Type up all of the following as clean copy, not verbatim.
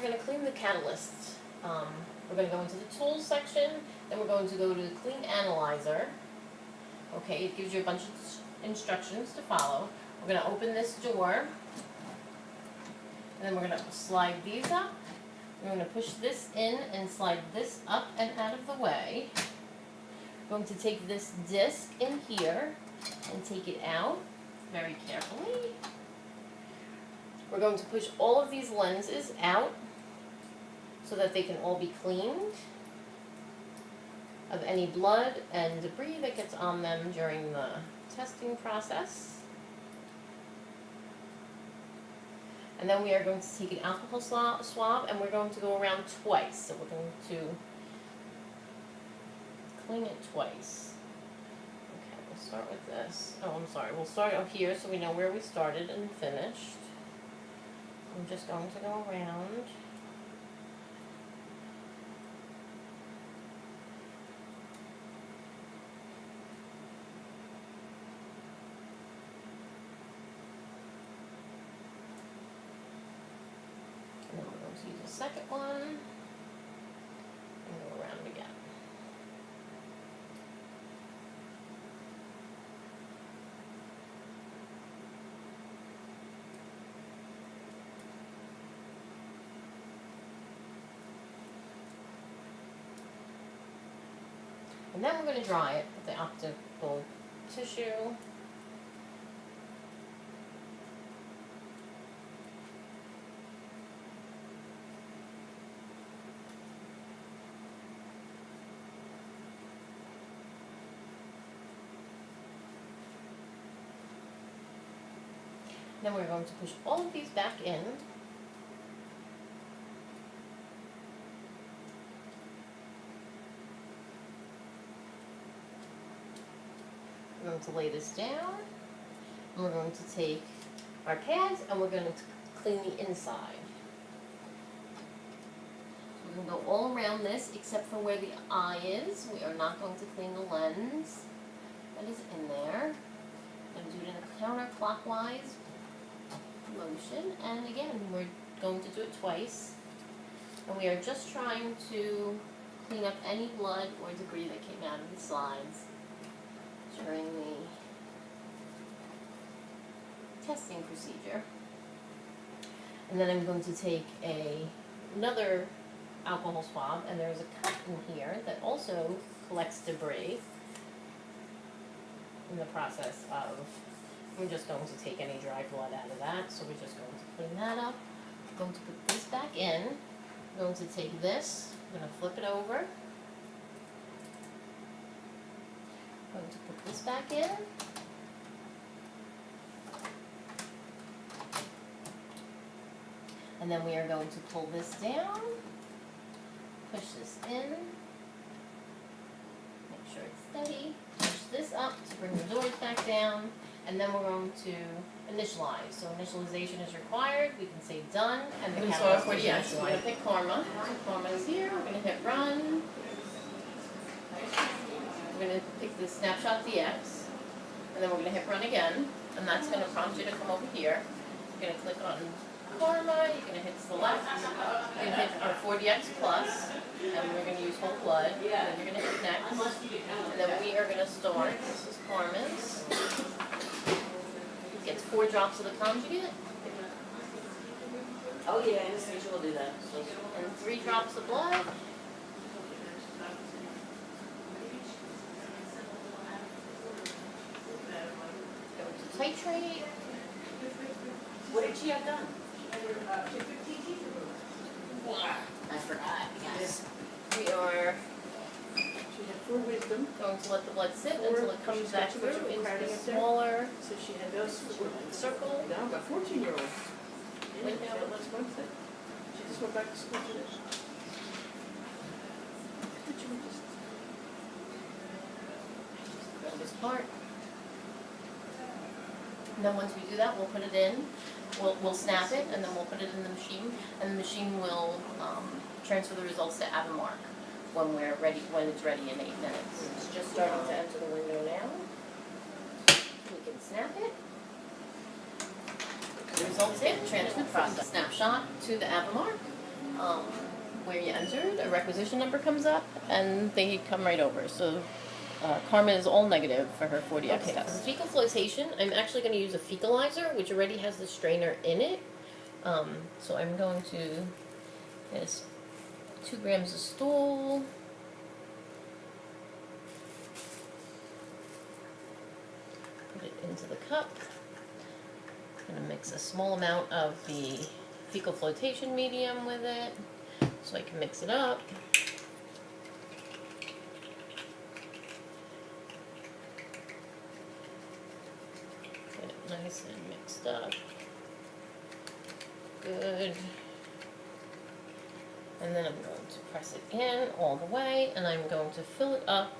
we're going to clean the catalyst. We're going to go into the tools section, then we're going to go to the clean analyzer. Okay, it gives you a bunch of instructions to follow. We're going to open this door, and then we're going to slide these up. We're going to push this in and slide this up and out of the way. We're going to take this disc in here and take it out very carefully. We're going to push all of these lenses out so that they can all be cleaned of any blood and debris that gets on them during the testing process. And then we are going to take an alcohol swab and we're going to go around twice. So we're going to clean it twice. Okay, we'll start with this. Oh, I'm sorry. We'll start up here so we know where we started and finished. I'm just going to go around. And then we're going to use a second one and go around again. And then we're going to dry it with the optical tissue. Then we're going to push all of these back in. We're going to lay this down, and we're going to take our pads and we're going to clean the inside. We're going to go all around this except for where the eye is. We are not going to clean the lens that is in there. I'm going to do it in a counterclockwise motion, and again we're going to do it twice, and we are just trying to clean up any blood or debris that came out of the slides during the testing procedure. And then I'm going to take another alcohol swab, and there's a cup in here that also collects debris in the process of, we're just going to take any dry blood out of that, so we're just going to clean that up. We're going to put this back in. We're going to take this, we're going to flip it over. I'm going to put this back in. And then we are going to pull this down, push this in, make sure it's steady, push this up to bring the doors back down, and then we're going to initialize. So initialization is required. We can say done, and the catalyst is initialized. We're going to pick Karma. Karma is here. We're going to hit run. We're going to pick the snapshot DX, and then we're going to hit run again, and that's going to prompt you to come over here. You're going to click on Karma. You're going to hit select. You're going to hit our 4DX plus, and we're going to use whole blood. And then you're going to hit next, and then we are going to start. This is Karma's. Gets 4 drops of the conjugate. Oh yeah, anesthesia will do that. And 3 drops of blood. Go to titrate. What did she have done? I forgot, yes. We are She had 4 wisdom, going to let the blood sit until it comes back through into the smaller so she had those circle. now I've got 14-year-old. Window. Yeah, last Wednesday. She just went back to school today. Did you just Grab this part. And then once we do that, we'll put it in. We'll snap it, and then we'll put it in the machine, and the machine will transfer the results to AVMA when we're ready. When it's ready in 8 minutes. It's just starting to enter the window now. We can snap it. The results in, transfer process. Snapshot to the AVMA. where you entered, a requisition number comes up, and they come right over. So Carmen is all negative for her 40X Okay, test. for For fecal flotation, I'm actually going to use a fecalizer, which already has the strainer in it. So I'm going to get 2 grams of stool. Put it into the cup. I'm going to mix a small amount of the fecal flotation medium with it so I can mix it up. Get it nice and mixed up. Good. And then I'm going to press it in all the way, and I'm going to fill it up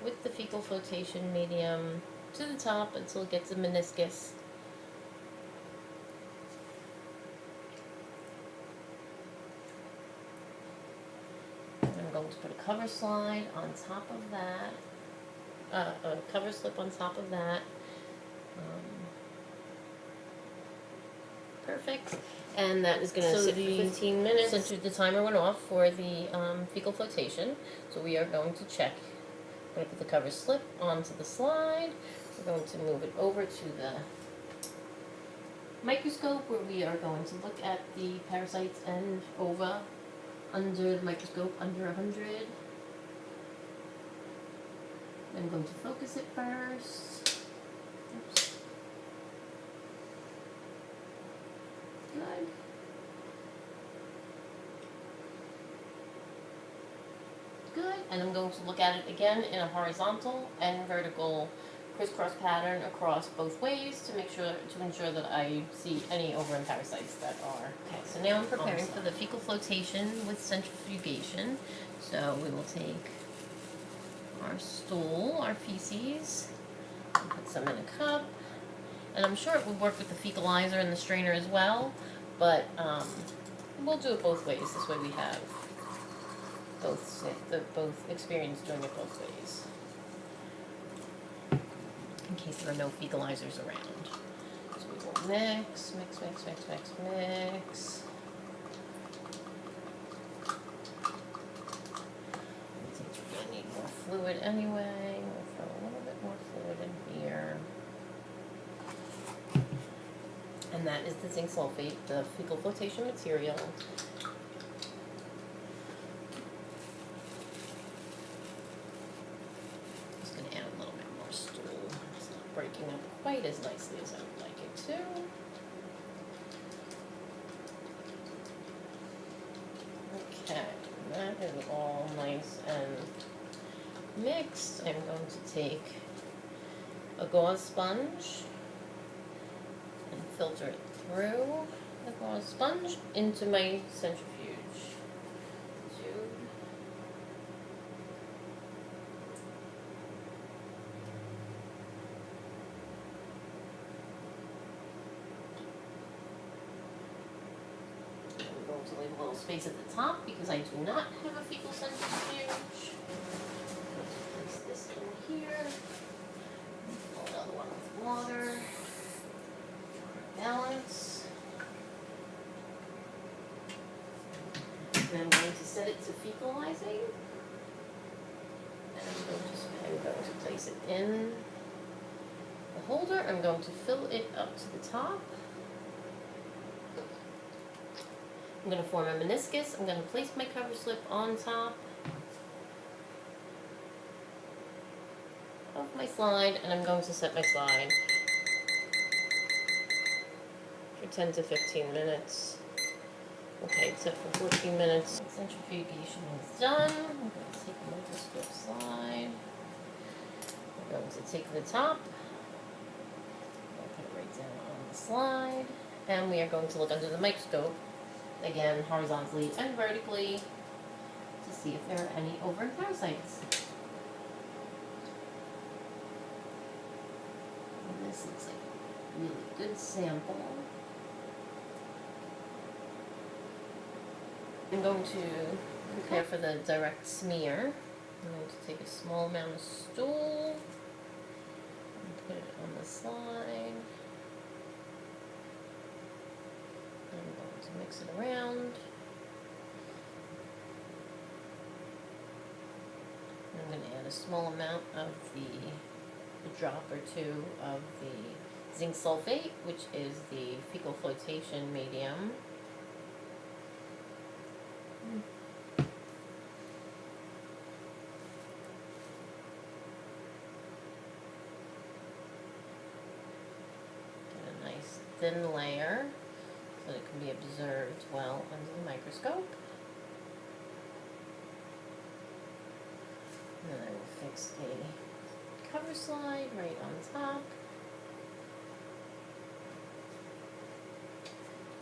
with the fecal flotation medium to the top until it gets a meniscus. I'm going to put a cover slide on top of that, a cover slip on top of that. Perfect. And that is going to sit for 15 minutes. Since the timer went off for the fecal flotation, so we are going to check. I'm going to put the cover slip onto the slide. We're going to move it over to the microscope where we are going to look at the parasites and ova under the microscope under 100. I'm going to focus it first. Oops. Good. Good, and I'm going to look at it again in a horizontal and vertical crisscross pattern across both ways to ensure that I see any overrun parasites that are. Okay, so now I'm preparing for the fecal flotation with centrifugation. So we will take our stool, our feces, and put some in a cup. And I'm sure it would work with the fecalizer and the strainer as well, but we'll do it both ways. This way we have both experience doing it both ways, in case there are no fecalizers around. So we will mix. Since we're going to need more fluid anyway, we'll throw a little bit more fluid in here. And that is the zinc sulfate, the fecal flotation material. Just going to add a little bit more stool. It's not breaking up quite as nicely as I would like it to. Okay, that is all nice and mixed. I'm going to take a gauze sponge and filter it through the gauze sponge into my centrifuge tube. I'm going to leave a little space at the top because I do not have a fecal centrifuge. Place this in here. Fill another one with water. Balance. And I'm going to set it to fecalizing. And I'm going to place it in the holder. I'm going to fill it up to the top. I'm going to form a meniscus. I'm going to place my cover slip on top of my slide, and I'm going to set my slide for 10 to 15 minutes. Okay, it's set for 14 minutes. Centrifugation is done. I'm going to take a microscope slide. I'm going to take the top. I'll put it right down on the slide. And we are going to look under the microscope, again, horizontally and vertically, to see if there are any overrun parasites. And this looks like a really good sample. I'm going to prepare for the direct smear. I'm going to take a small amount of stool and put it on the slide. I'm going to mix it around. add a small amount of a drop or two of the zinc sulfate, which is the fecal flotation medium. Get a nice thin layer so that it can be observed well under the microscope. And then I will fix a cover slide right on top.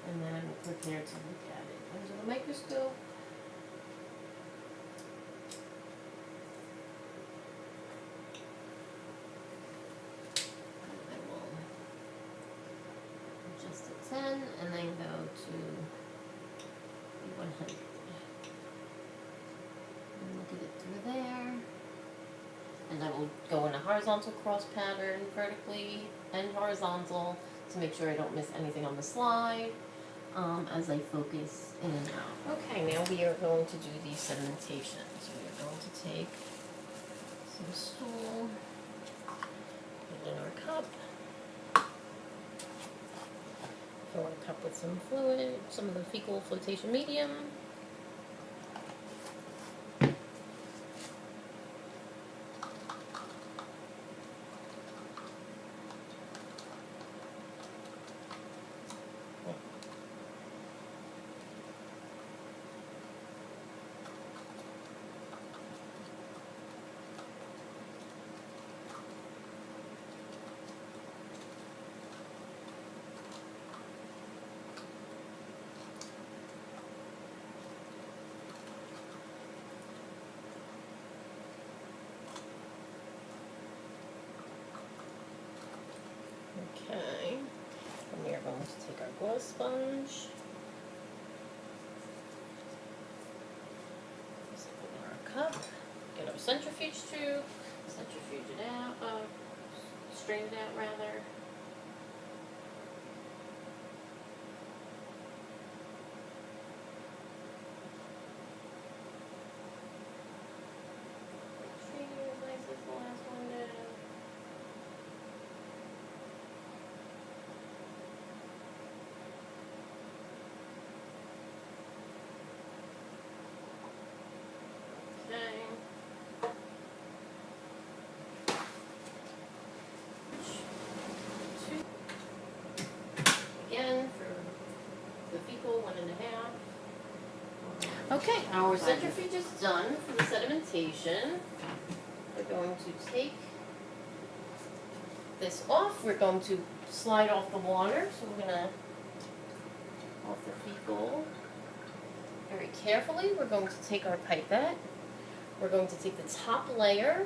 And then we'll prepare to look at it under the microscope. I will adjust to 10 and then go to 100. And look at it through there. And I will go in a horizontal cross pattern, vertically and horizontal, to make sure I don't miss anything on the slide as I focus in and out. Okay, now we are going to do the sedimentation. So we are going to take some stool, put it in our cup, fill our cup with some fluid, some of the fecal flotation medium. Okay, and we are going to take our glow sponge, stick it in our cup, get our centrifuge tube, centrifuge it out, strain it out rather. Strain it as nice as the last one did. Again for the fecal 1.5. Okay, our centrifuge is done for the sedimentation. We're going to take this off. We're going to slide off the water. So we're gonna off the fecal very carefully. We're going to take our pipette. We're going to take the top layer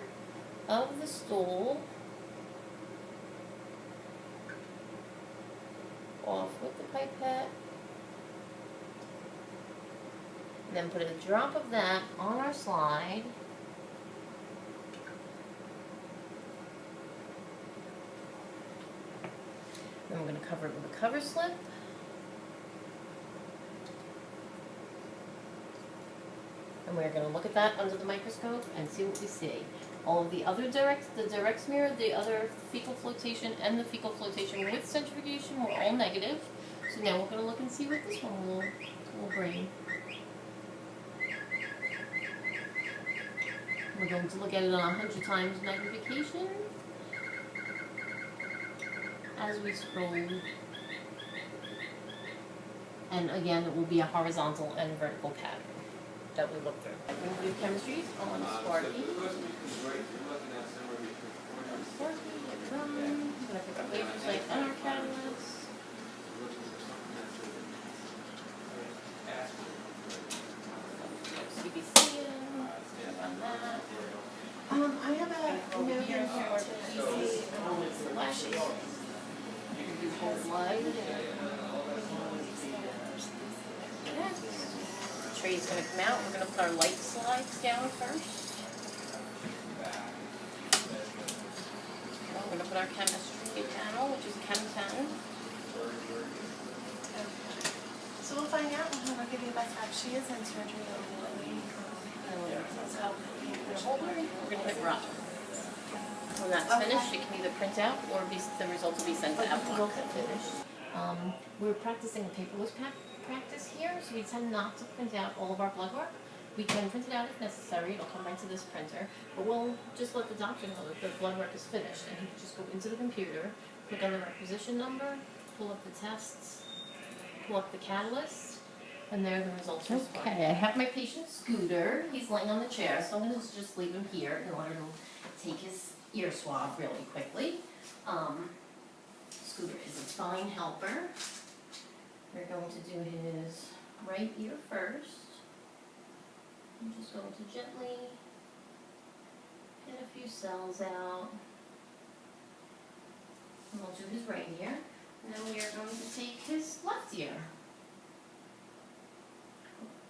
of the stool off with the pipette, and then put a drop of that on our slide. Then we're going to cover it with a cover slip. And we're going to look at that under the microscope and see what we see. All of the other the direct smear, the other fecal flotation, and the fecal flotation with centrifugation were all negative. So now we're going to look and see what this one will bring. We're going to look at it on 100 times magnification as we scroll. And again, it will be a horizontal and vertical pattern that we look through. We're going to do chemistry on Sparky. I'm going to pick up lasers like and our catalyst. CBC on that. I have a note here for PC lashes. You can do whole blood. The tray's going to come out. We're going to put our light slides down first. We're going to put our chemistry panel, which is Chem 10. So we'll find out when we'll give you a best app. She is in surgery only. So your holder, we're gonna hit run. When that's finished, it can either print out or the results will be sent to AVMA. We're practicing a paperless practice here, so we tend not to print out all of our blood work. We can print it out if necessary, it'll come right to this printer, but we'll just let the doctor know that the blood work is finished, and he can just go into the computer, click on the requisition number, pull up the tests, pull up the catalyst, and there are the results for spot. Okay, I have my patient Scooter. He's laying on the chair, so I'm going to just leave him here in order to take his ear swab really quickly. Scooter is a fine helper. We're going to do his right ear first. I'm just going to gently get a few cells out. And we'll do his right ear. And then we are going to take his left ear.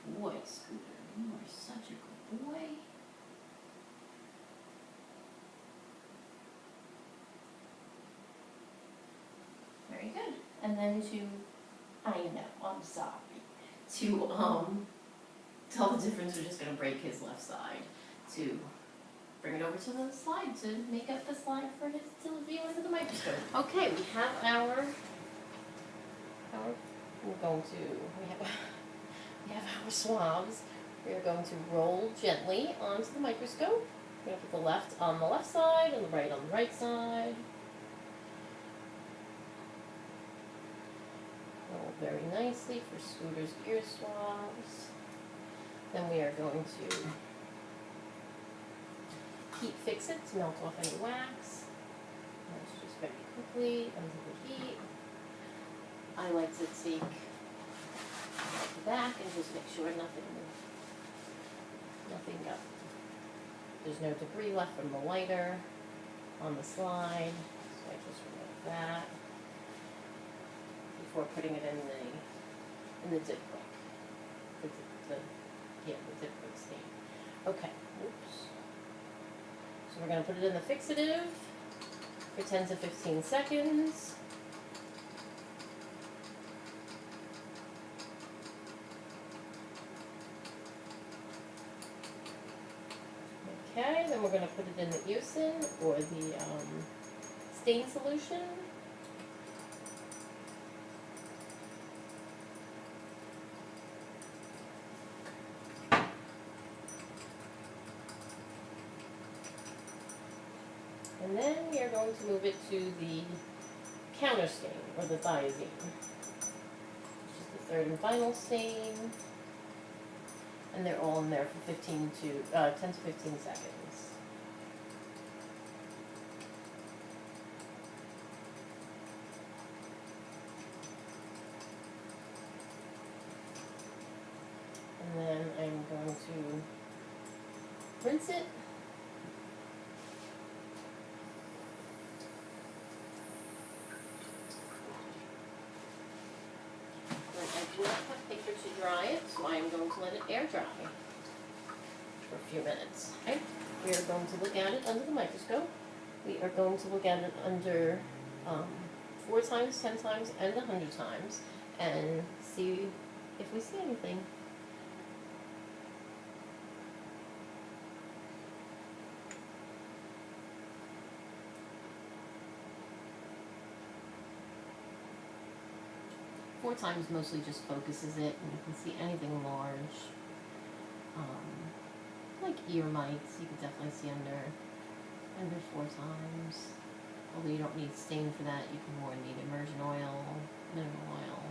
Good boy, Scooter. You are such a good boy. Very good. And then I know, I'm sorry. Tell the difference, we're just going to break his left side to bring it over to the slide to make up the slide for his to view under the microscope. Okay, we have we have our swabs. We are going to roll gently onto the microscope. We're going to put the left on the left side and the right on the right side. Roll very nicely for Scooter's ear swabs. Then we are going to heat fix it to melt off any wax. Let's just very quickly under the heat. I like to take the back and just make sure nothing got, there's no debris left from the lighter on the slide. So I just remove that before putting it in the dip quick. The dip quick stain. Okay, oops. So we're going to put it in the fixative for 10 to 15 seconds. Okay, then we're going to put it in the eosin or the stain solution. And then we are going to move it to the counter stain, or the thiazine, which is the third and final stain. And they're all in there for 10 to 15 seconds. And then I'm going to rinse it. I do not have paper to dry it, so I am going to let it air dry for a few minutes. Okay? We are going to look at it under the microscope. We are going to look at it under 4 times, 10 times, and 100 times, and see if we see anything. Four times mostly just focuses it, and you can see anything large, like ear mites. You can definitely see under 4 times. Although you don't need stain for that, you can more need immersion oil, mineral oil.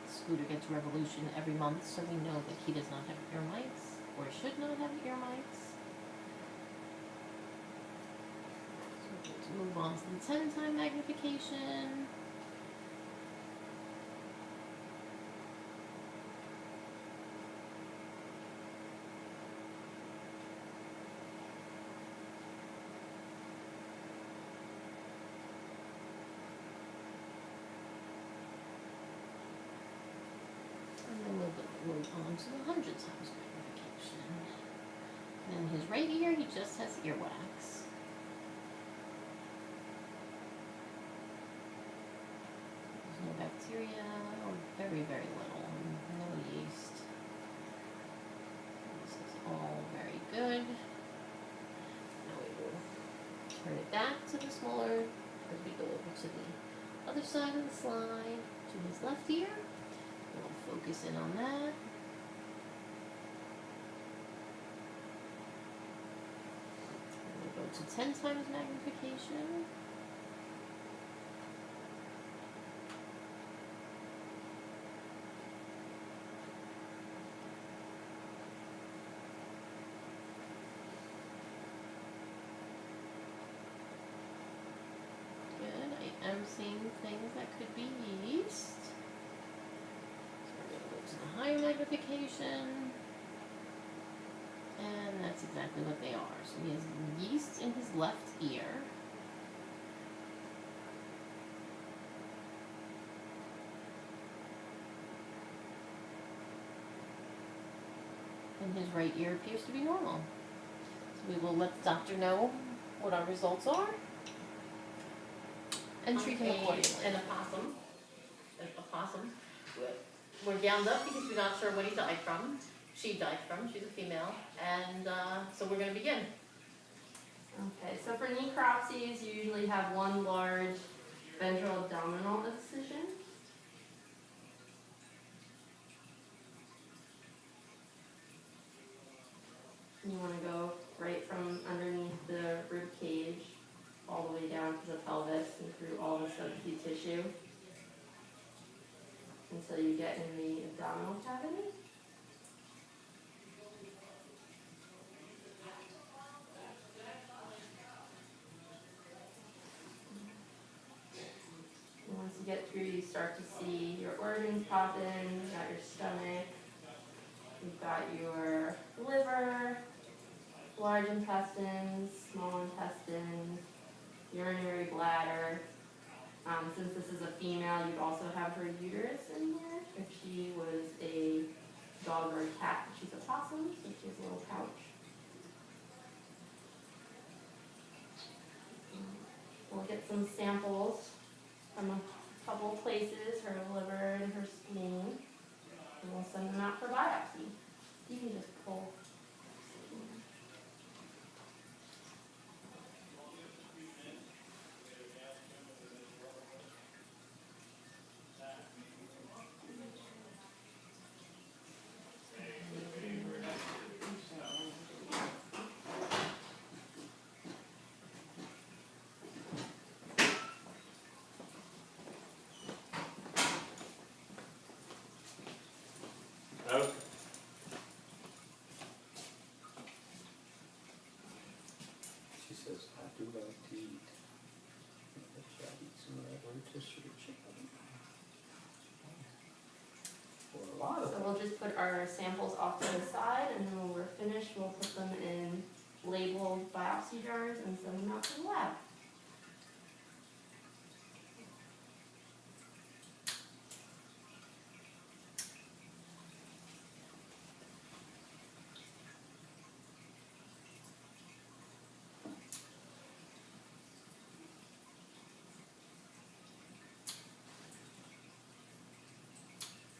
Scooter gets Revolution every month, so we know that he does not have ear mites, or should not have ear mites. To move on to the 10-time magnification. And then we'll move on to the 100 times magnification. And his right ear, he just has earwax. No bacteria, or very, very little. No turn it back to the smaller as we go over to the other side of the slide to his left ear. We'll focus in on that. And we'll go to 10 times magnification. I'm seeing things that could be yeast. So we're going to go to the higher magnification. And that's exactly what they are. So he has yeast in his left ear. And his right ear appears to be normal. So we will let the doctor know what our results are. And treat him accordingly. And a possum. We're gowned up because we're not sure what he died from. She died from. She's a female. And so we're going to begin. Okay, so for necropsies, you usually have one large ventral abdominal incision. You want to go right from underneath the rib cage all the way down to the pelvis and through all the subacute tissue until you get in the abdominal cavity. And once you get through, you start to see your organs pop in. You've got your stomach, you've got your liver, large intestines, small intestines, urinary bladder. Since this is a female, you'd also have her uterus in here. If she was a dog or a cat, she's a possum, so she has a little pouch. We'll get some samples from a couple of places, her liver and her spleen, and we'll send them out for biopsy. You can just pull. Okay. She says, I do like to eat. I'll eat some of that rotisserie chicken. Or a lot of So it. we'll just put our samples off to the side, and then when we're finished, we'll put them in labeled biopsy jars and send them out to the lab.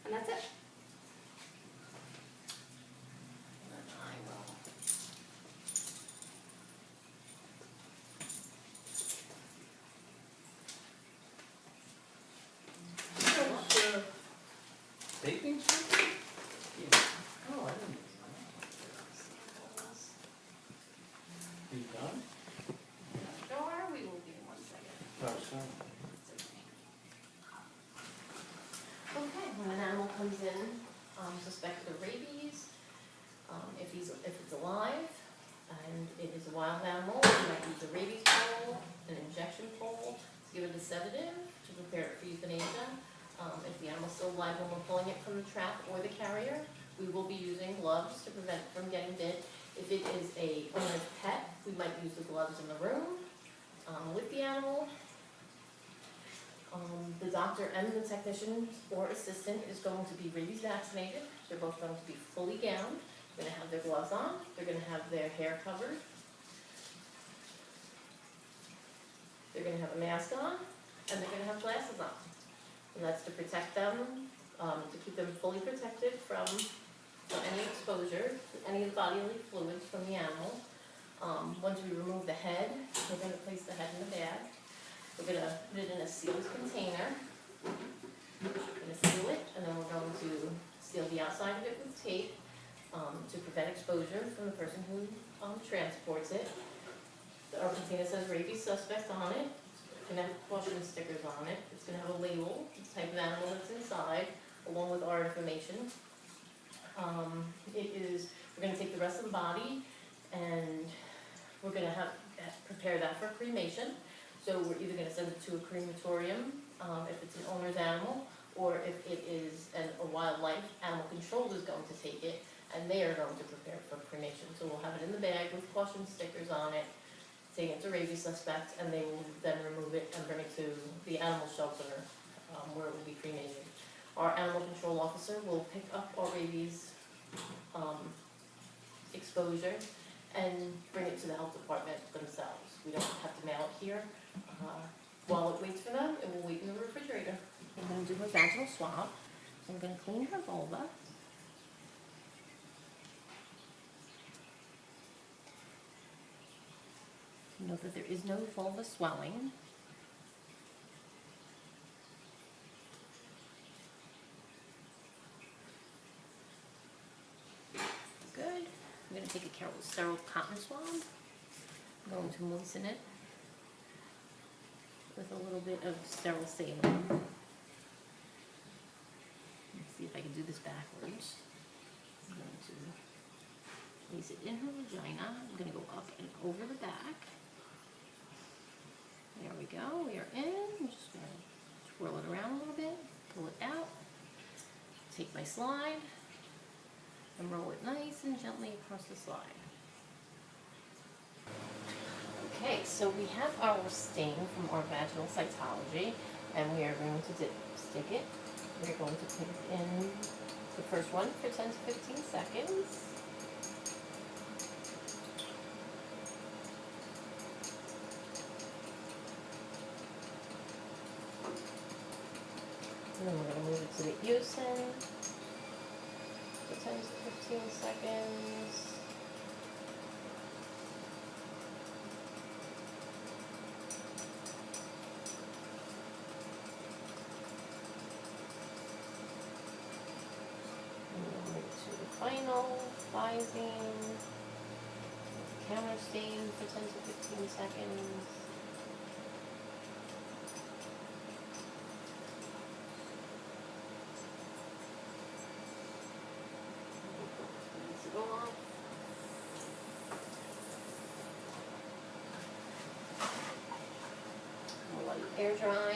And that's it. And I will. Baking chicken? Yeah. Oh, I didn't. You done? Sure, we will be in 1 second. Oh, sorry. Okay, when an animal comes in, suspected of rabies, if it's alive, and it is a wild animal, we might use a rabies pole, an injection pole, to give it a sedative, to prepare it for euthanasia. If the animal's still alive when we're pulling it from the trap or the carrier, we will be using gloves to prevent it from getting bit. If it is a owner's pet, we might use the gloves in the room, with the animal. The doctor and the technician or assistant is going to be rabies vaccinated. They're both going to be fully gowned. They're going to have their gloves on. They're going to have their hair covered. They're going to have a mask on, and they're going to have glasses on. And that's to protect them, to keep them fully protected from any exposure to any of the bodily fluids from the animal. Once we remove the head, we're gonna place the head in the bag. We're gonna put it in a sealed container. We're gonna seal it, and then we're going to seal the outside of it with tape, to prevent exposure from the person who, transports it. Our container says rabies suspect on it. It's gonna have caution stickers on it. It's gonna have a label, the type of animal that's inside, along with our information. We're gonna take the rest of the body and we're gonna prepare that for cremation. So we're either gonna send it to a crematorium, if it's an owner's animal, or if it is a wildlife, animal control is going to take it, and they are going to prepare it for cremation. So we'll have it in the bag with caution stickers on it, saying it's a rabies suspect, and they will then remove it and bring it to the animal shelter, where it will be cremated. Our animal control officer will pick up our rabies exposure and bring it to the health department themselves. We don't have to mail it here. While it waits for them, it will wait in the refrigerator. I'm going to do a vaginal swab. So I'm going to clean her vulva. Note that there is no vulva swelling. Good. I'm going to take a sterile cotton swab. I'm going to moisten it with a little bit of sterile saline. Let's see if I can do this backwards. I'm going to place it in her vagina. I'm going to go up and over the back. There we go. We are in. I'm just going to twirl it around a little bit, pull it out, take my slide, and roll it nice and gently across the slide. Okay, so we have our stain from our vaginal cytology, and we are going to stick it. We're going to put it in the first one for 10 to 15 seconds. And then we're going to move it to the Eusin for 10 to 15 seconds. Final Visine, counter stain for 10 to 15 seconds. Rinse it off. We'll let it air dry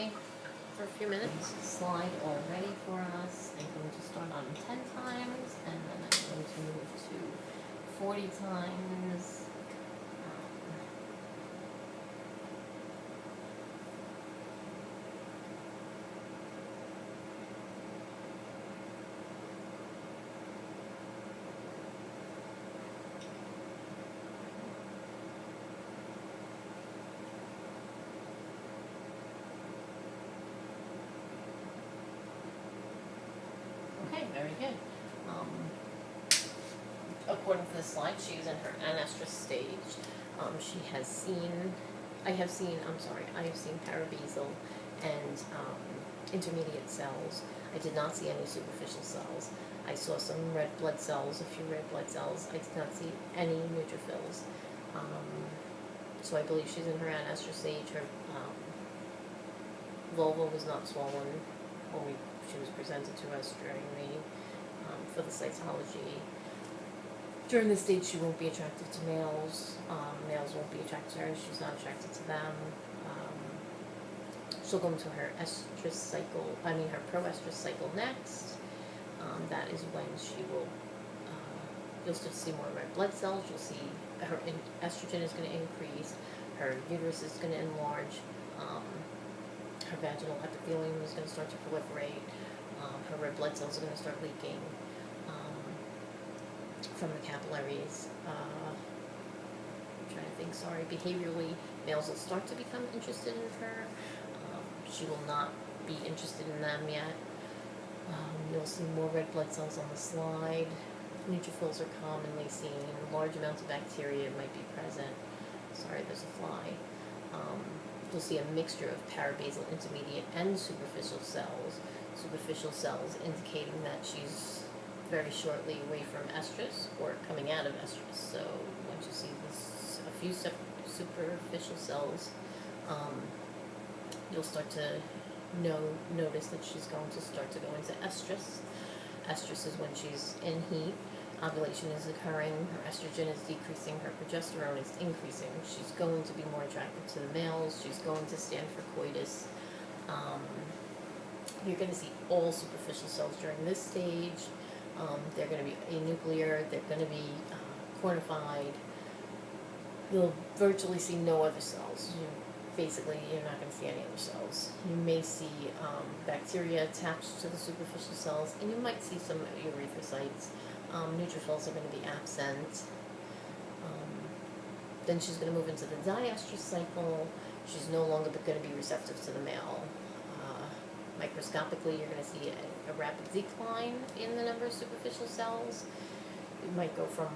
for a few minutes. Slide all ready for us. I'm going to start on 10 times, and then I'm going to move to 40 times. Okay, very good. According to the slide, she is in her anestrus stage. I have seen parabasal and intermediate cells. I did not see any superficial cells. I saw some red blood cells, a few red blood cells. I did not see any neutrophils. So I believe she's in her anestrus stage. Her vulva was not swollen when she was presented to us for the cytology. During this stage, she won't be attracted to males. Males won't be attracted to her. She's not attracted to them. She'll go into her her pro-estrous cycle next. That is when she will, you'll start to see more red blood cells. You'll see her estrogen is going to increase. Her uterus is going to enlarge. Her vaginal epithelium is going to start to proliferate. Her red blood cells are going to start leaking from the capillaries. I'm trying to think, behaviorally, males will start to become interested in her. She will not be interested in them yet. You'll see more red blood cells on the slide. neutrophils are commonly seen. Large amounts of bacteria might be present. Sorry, there's a fly. You'll see a mixture of parabasal, intermediate, and superficial cells. Superficial cells indicating that she's very shortly away from estrus or coming out of estrus. So once you see this, a few superficial cells, you'll start to notice that she's going to start to go into estrus. Estrus is when she's in heat. Ovulation is occurring, her estrogen is decreasing, her progesterone is increasing. She's going to be more attracted to the males, she's going to stand for coitus. You're going to see all superficial cells during this stage. They're going to be anuclear, they're going to be cornified. You'll virtually see no other cells. Basically, you're not going to see any other cells. You may see bacteria attached to the superficial cells, and you might see some erythrocytes. Neutrophils are going to be absent. Then she's going to move into the diestrous cycle. She's no longer going to be receptive to the male. Microscopically, you're going to see a rapid decline in the number of superficial cells. It might go from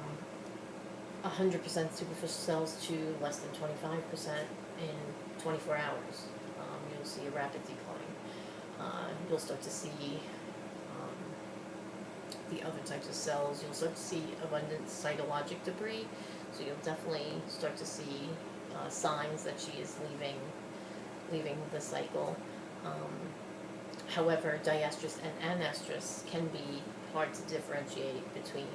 100% superficial cells to less than 25% in 24 hours. You'll see a rapid decline. You'll start to see the other types of cells. You'll start to see abundant cytologic debris, so you'll definitely start to see signs that she is leaving the cycle. However, diestrus and anestrus can be hard to differentiate between.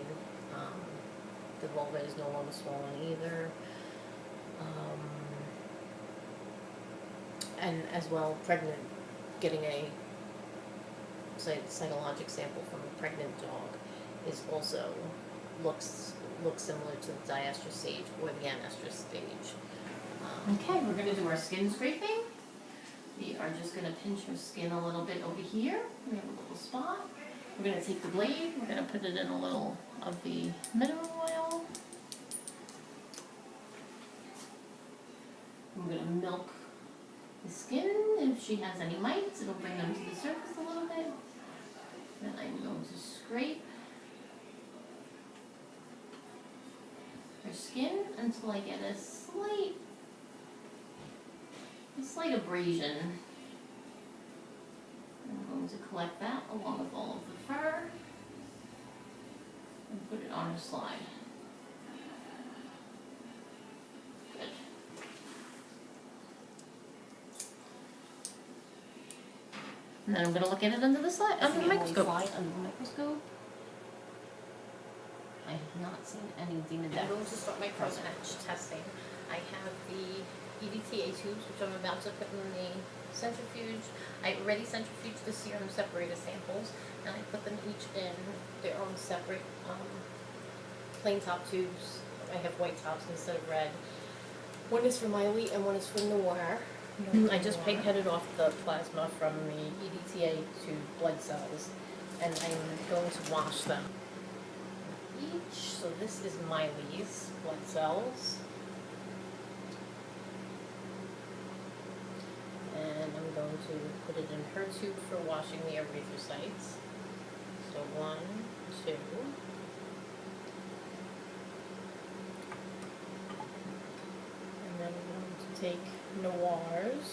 The vulva is no longer swollen either. And as well, getting a cytologic sample from a pregnant dog is also looks similar to the diestrus stage or the anestrus stage. Okay, we're going to do our skin scraping. We are just going to pinch her skin a little bit over here. We have a little spot. We're going to take the blade, we're going to put it in a little of the mineral oil. We're going to milk the skin. If she has any mites, it'll bring them to the surface a little bit. Then I'm going to scrape her skin until I get a slight abrasion. I'm going to collect that along with all of the fur and put it on her slide. Good. And then I'm going to look at it under the microscope. I have not seen any demodex. I'm going to start my crosshatch testing. I have the EDTA tubes, which I'm about to put in the centrifuge. I already centrifuged the serum separator samples, and I put them each in their own separate plain top tubes. I have white tops instead of red. One is for Miley and one is for Noir. I just pig-headed off the plasma from the EDTA to blood cells, and I'm going to wash them each. So this is Miley's blood cells. And I'm going to put it in her tube for washing the erythrocytes. So 1, 2. And then I'm going to take Noir's.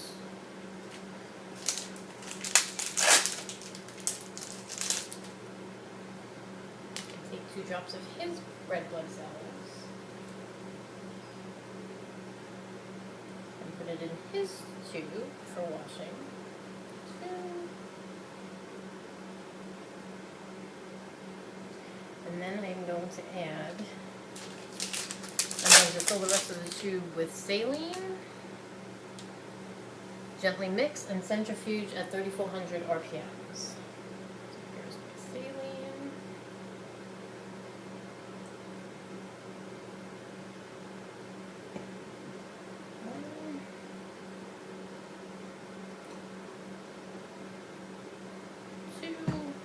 Take 2 drops of his red blood cells. And put it in his tube for washing. 2. And then I'm going to add, I'm going to fill the rest of the tube with saline, gently mix and centrifuge at 3,400 RPMs. So here's my saline.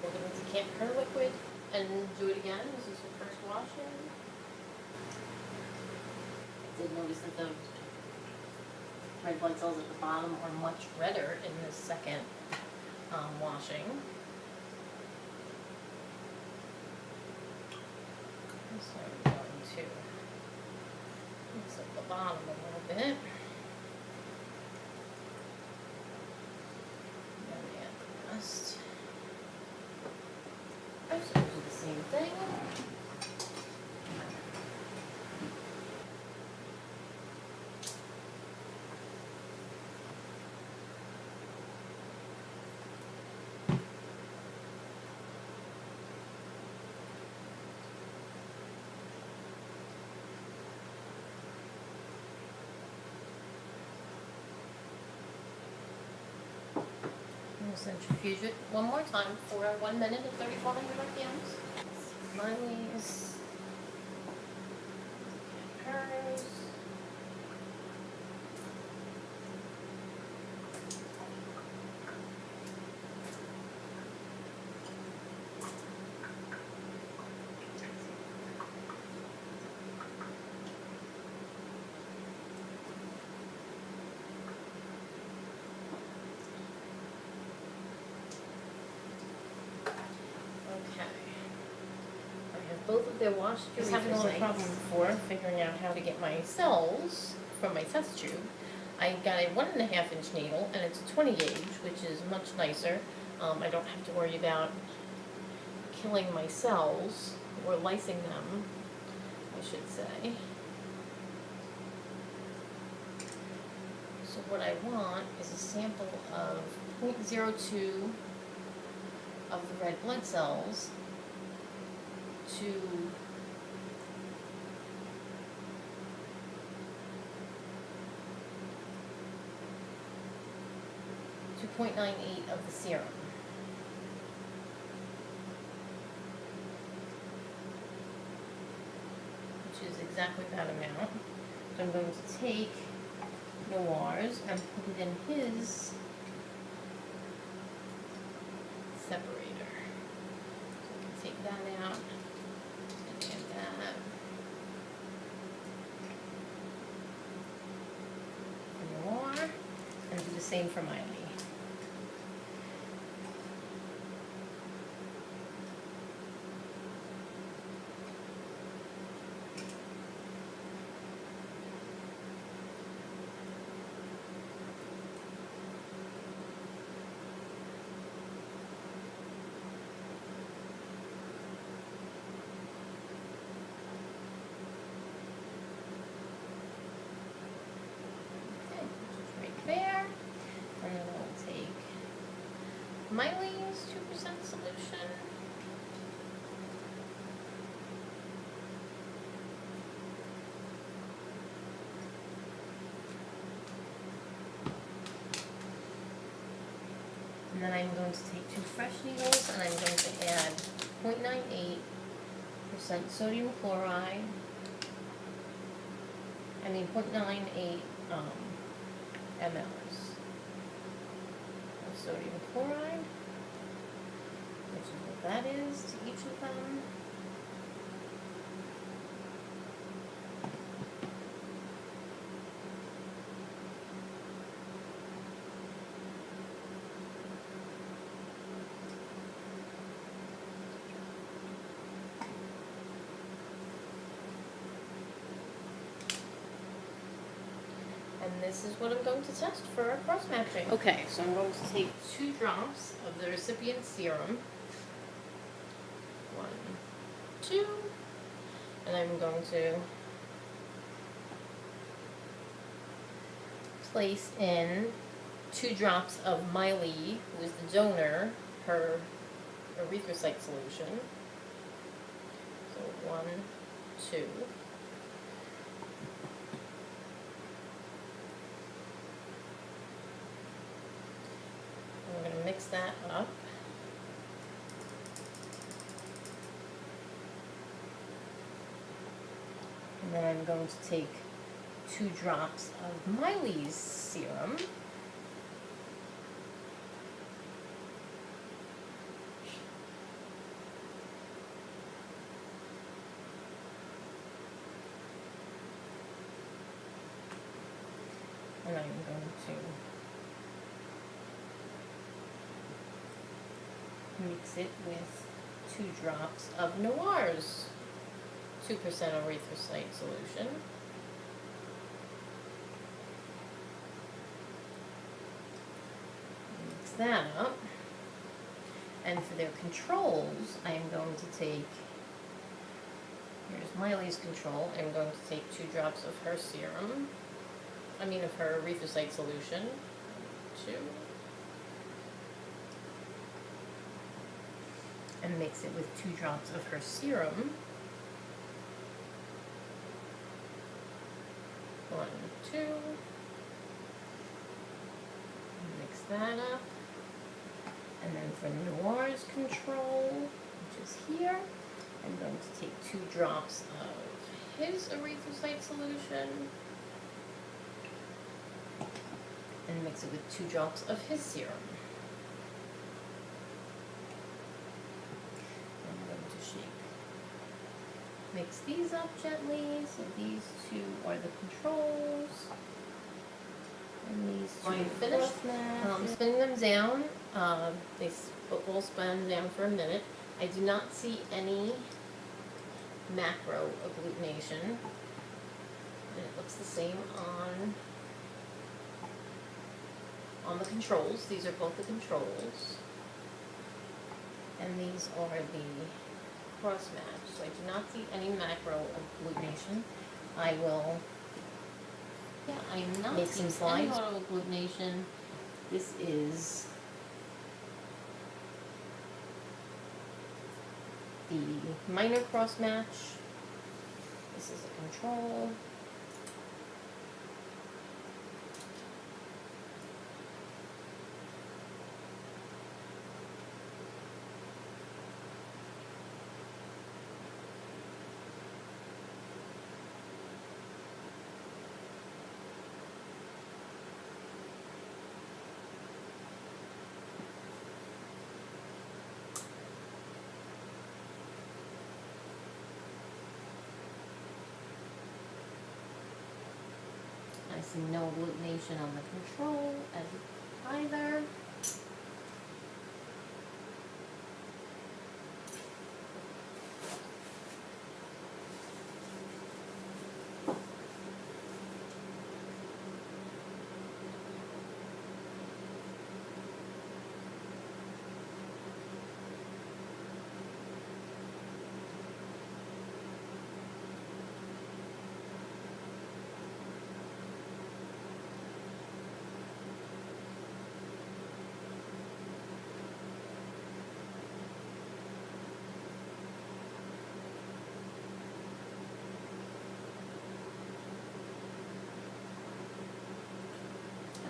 We're going to decant her liquid and do it again. This is her first washing. I did notice that the red blood cells at the bottom are much redder in this second washing. So I'm going to mix up the bottom a little bit. Then add the rest. So do the same thing. We'll centrifuge it one more time for 1 minute at 3,400 RPMs. Miley's. Hers. Okay. I have both of their washed urethra. I was having a little problem before figuring out how to get my cells from my test tube. I got a 1.5 inch needle and it's a 20 gauge, which is much nicer. I don't have to worry about killing my cells or lysing them, I should say. So what I want is a sample of 0.02 of the red blood cells to 0.98 of the serum. Which is exactly that amount. So I'm going to take Noir's and put it in his separator. So I can take that out and add that. For Noir, and do the same for Miley. There, and then we'll take Miley's 2% solution. And then I'm going to take 2 fresh needles and I'm going to add 0.98% sodium chloride. 0.98 mLs of sodium chloride, which is what that is to each of them. And this is what I'm going to test for cross-matching. Okay, so I'm going to take 2 drops of the recipient serum. 1, 2. And I'm going to place in 2 drops of Miley, who is the donor, her erythrocyte solution. So 1, 2. I'm going to mix that up. And then I'm going to take 2 drops of Miley's serum. And I'm going to mix it with 2 drops of Noir's 2% erythrocyte solution. Mix that up. And for their controls, I am going to take, here's Miley's control, I'm going to take 2 drops of her serum, of her erythrocyte solution, 2, and mix it with 2 drops of her serum, 1, 2, mix that up. And then for Noir's control, which is here, I'm going to take 2 drops of his erythrocyte solution and mix it with 2 drops of his serum. I'm going to shake. Mix these up gently, so these 2 are the controls. And these 2 finished. Spinning them down, they will spin down for a minute. I do not see any macro agglutination, and it looks the same on the controls. These are both the controls, and these are the cross match. So I do not see any macro agglutination. I will. Yeah, I am not seeing any autoagglutination. This is the minor cross match. This is a control. I see no agglutination on the control either.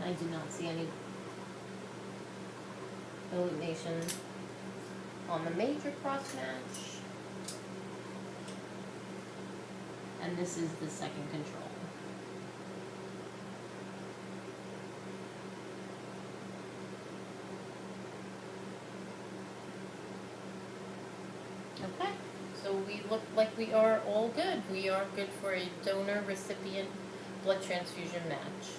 I do not see any agglutination on the major cross match. And this is the second control. Okay, so we look like we are all good. We are good for a donor-recipient blood transfusion match.